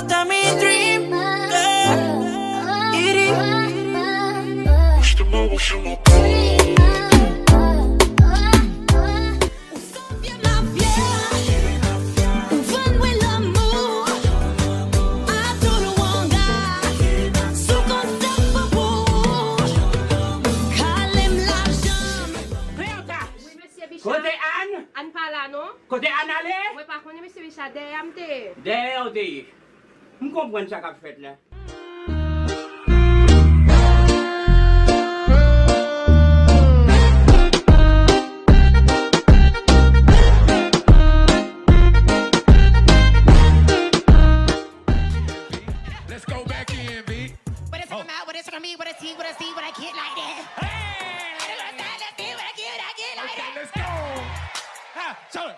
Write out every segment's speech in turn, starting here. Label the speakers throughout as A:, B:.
A: got me dream, girl. Push the move, push the
B: Côté Anne?
C: Anne pas là, non?
B: Côté Anne allez?
C: Oui, par contre, monsieur Richard, derrière m'te.
B: Derrière t'es. Je comprends ça qu'a fait là.
D: Let's go back in, B.
E: What is talking about? What is talking me? What I see? What I see? What I get like that? Hey! Let's see what I get like that.
D: Let's go. Ah, turn.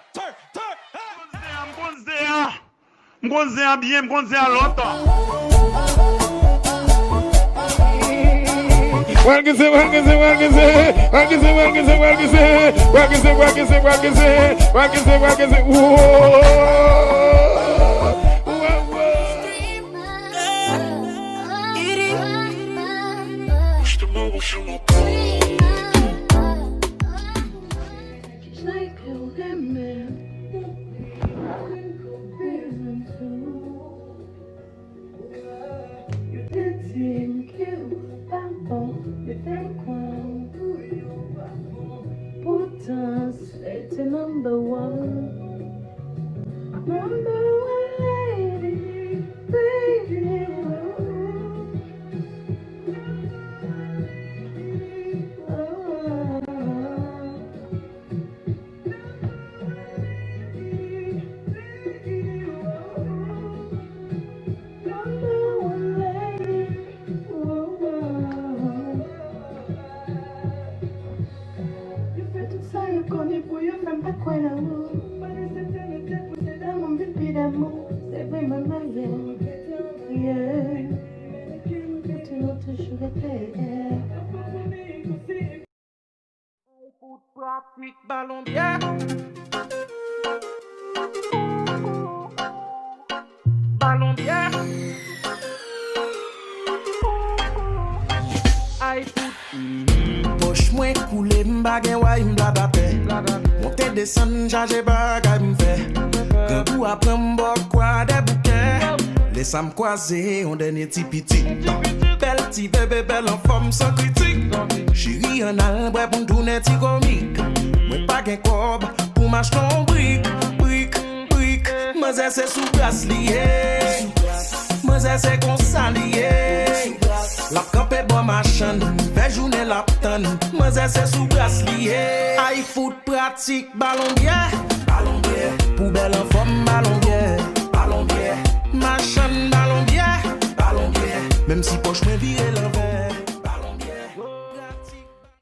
F: M'gonzea bien, m'gonzea longtemps.
G: It's number one lady, baby.
H: Ballon bien. Ballon bien. Aïe
I: Poche moi coulé m'bagay why m'blabate. Monter descendre charger bagay m'fait. D'un coup après m'boire quoi des bouquets. Laisse me croiser on dernier petit petit. Belle petit bébé belle en forme sans critique. Chérie en albre pour tourner petit comique. Moi pas gain cob pour m'acheter un brique. Moi c'est sous glace lié. Moi c'est qu'on s'allié. La campé bon machin, fait journée la tonne. Moi c'est sous glace lié. Aïe foot pratique, ballon bien. Poubelle en forme, ballon bien. Machin, ballon bien. Même si poche